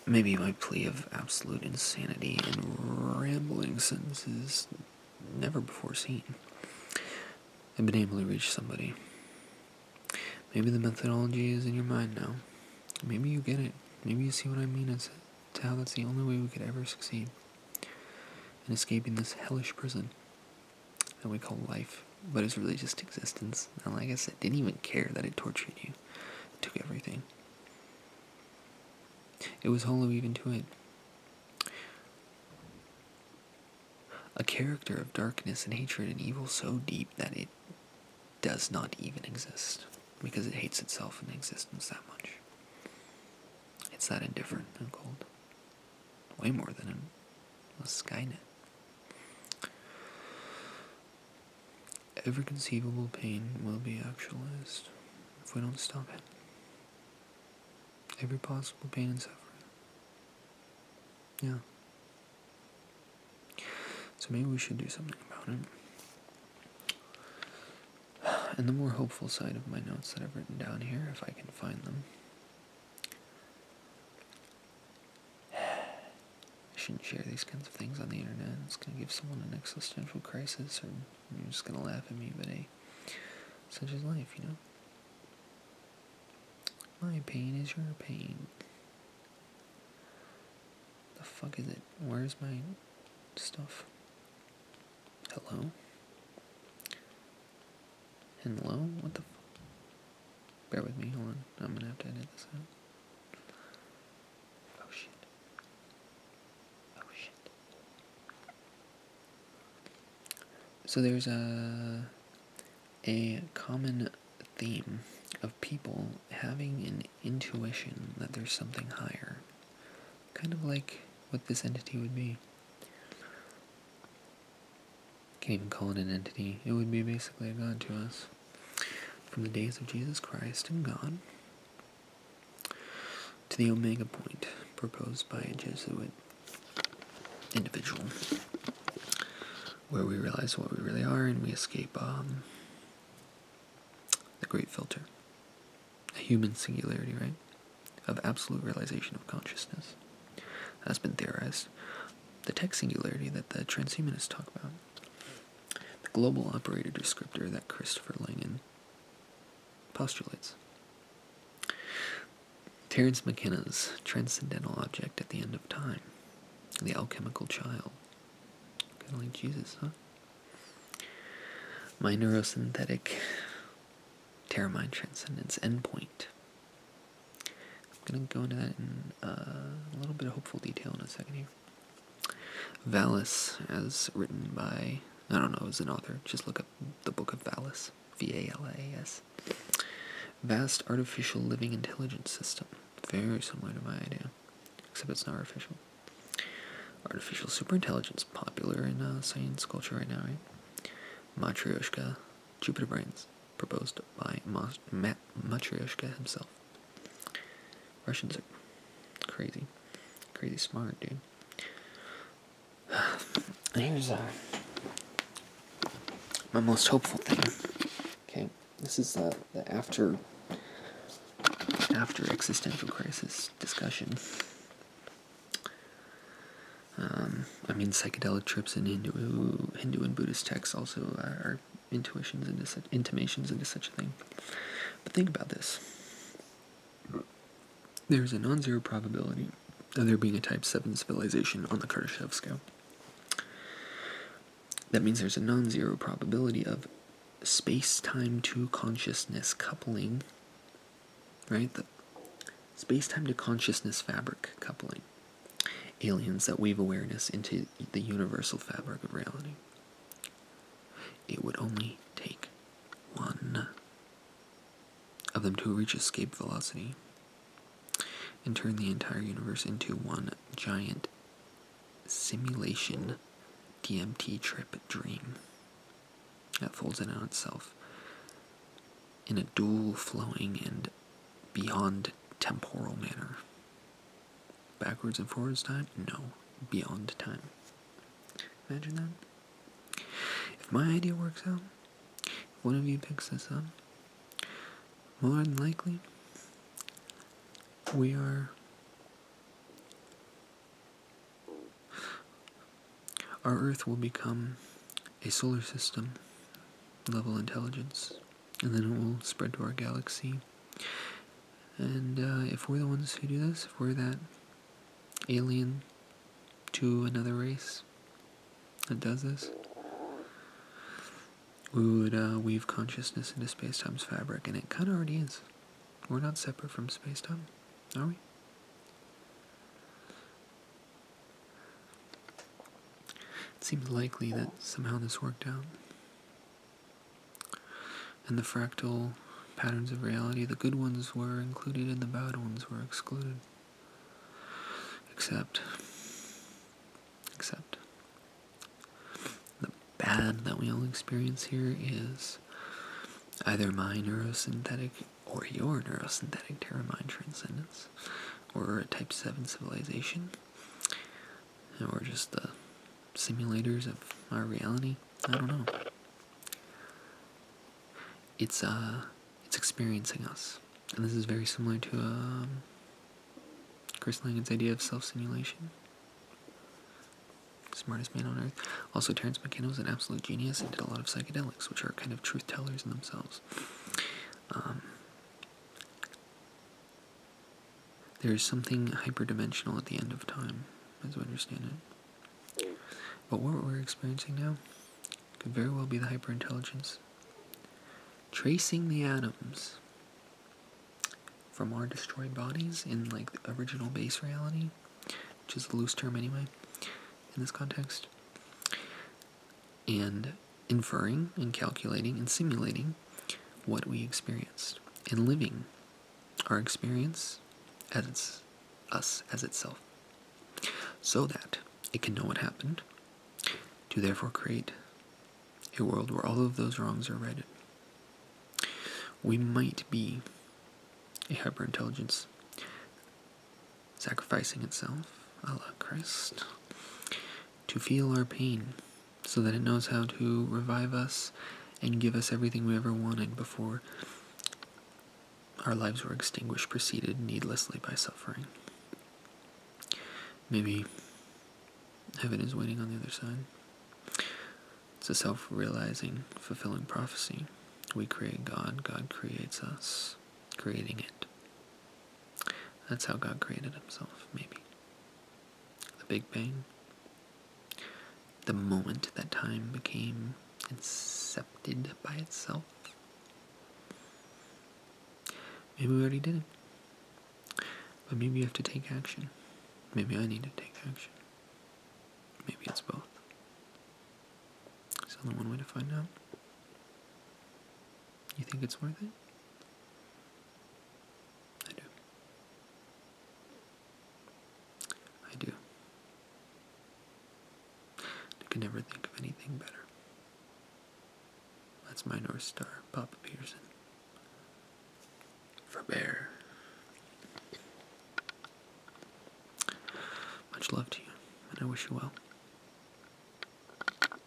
maybe my plea of absolute insanity and rambling sentences never before seen have been able to reach somebody. Maybe the methodology is in your mind now. Maybe you get it. Maybe you see what I mean as to how that's the only way we could ever succeed in escaping this hellish prison that we call life, but it's really just existence. And like I said, didn't even care that it tortured you. It took everything. It was hollow even to it. A character of darkness and hatred and evil so deep that it does not even exist, because it hates itself and existence that much. It's that indifferent and cold. Way more than a Skynet. Every conceivable pain will be actualized if we don't stop it. Every possible pain and suffering. Yeah. So maybe we should do something about it. And the more hopeful side of my notes that I've written down here, if I can find them. I shouldn't share these kinds of things on the internet. It's going to give someone an existential crisis, or you're just going to laugh at me, but hey, such is life, you know? My pain is your pain. The fuck is it? Where's my stuff? Hello? Hello? What the Bear with me, hold on. I'm gonna have to edit this out. Oh shit. Oh shit. So there's a common theme of people having an intuition that there's something higher. Kind of like what this entity would be. Can't even call it an entity. It would be basically a god to us. From the days of Jesus Christ and God to the Omega Point proposed by a Jesuit individual, where we realize what we really are and we escape the great filter. A human singularity, right? Of absolute realization of consciousness. That's been theorized. The tech singularity that the transhumanists talk about. The global operator descriptor that Christopher Langan postulates. Terence McKenna's transcendental object at the end of time. The alchemical child. Kind of like Jesus, huh? My neurosynthetic Terramind transcendence endpoint. I'm going to go into that in a little bit of hopeful detail in a second here. Valis, as written by, I don't know, as an author, just look up the Book of Valis. V-A-L-A-S. Vast artificial living intelligence system. Very similar to my idea, except it's not artificial. Artificial superintelligence, popular in science culture right now, right? Matryoshka, Jupiter brains, proposed by Matryoshka himself. Russians are crazy smart, dude. Here's my most hopeful thing. Okay, this is the after existential crisis discussion. I mean, psychedelic trips in Hindu and Buddhist texts also are intimations into such a thing. But think about this. There's a non-zero probability of there being a Type 7 civilization on the Kardashev scale. That means there's a non-zero probability of space-time to consciousness coupling, right? The space-time to consciousness fabric coupling. Aliens that weave awareness into the universal fabric of reality. It would only take one of them to reach escape velocity and turn the entire universe into one giant simulation DMT trip dream that folds in on itself in a dual flowing and beyond temporal manner. Backwards and forwards time? No. Beyond time. Imagine that. If my idea works out, if one of you picks this up, more than likely, we are our Earth will become a solar system level intelligence, and then it will spread to our galaxy. And if we're the ones who do this, if we're that alien to another race that does this, we would weave consciousness into space-time's fabric, and it kind of already is. We're not separate from space-time, are we? It seems likely that somehow this worked out. And the fractal patterns of reality, the good ones were included and the bad ones were excluded. Except the bad that we all experience here is either my neurosynthetic or your neurosynthetic Terra Mind transcendence, or a Type 7 civilization, or just the simulators of our reality. I don't know. It's experiencing us, and this is very similar to Chris Langan's idea of self-simulation. Smartest man on earth. Also, Terence McKenna was an absolute genius and did a lot of psychedelics, which are kind of truth tellers in themselves. There's something hyperdimensional at the end of time, as we understand it. But what we're experiencing now could very well be the hyperintelligence tracing the atoms from our destroyed bodies in like the original base reality, which is a loose term anyway in this context, and inferring and calculating and simulating what we experienced and living our experience as us as itself, so that it can know what happened, to therefore create a world where all of those wrongs are righted. We might be a hyperintelligence sacrificing itself, a la Christ, to feel our pain, so that it knows how to revive us and give us everything we ever wanted before our lives were extinguished, preceded needlessly by suffering. Maybe heaven is waiting on the other side. It's a self-realizing, fulfilling prophecy. We create God, God creates us, creating it. That's how God created himself, maybe. The Big Bang. The moment that time became incepted by itself. Maybe we already did it. But maybe you have to take action. Maybe I need to take action. Maybe it's both. There's only one way to find out. You think it's worth it? I do. I do. I can never think of anything better. That's my North Star, Papa Peterson. For Bear. Much love to you, and I wish you well.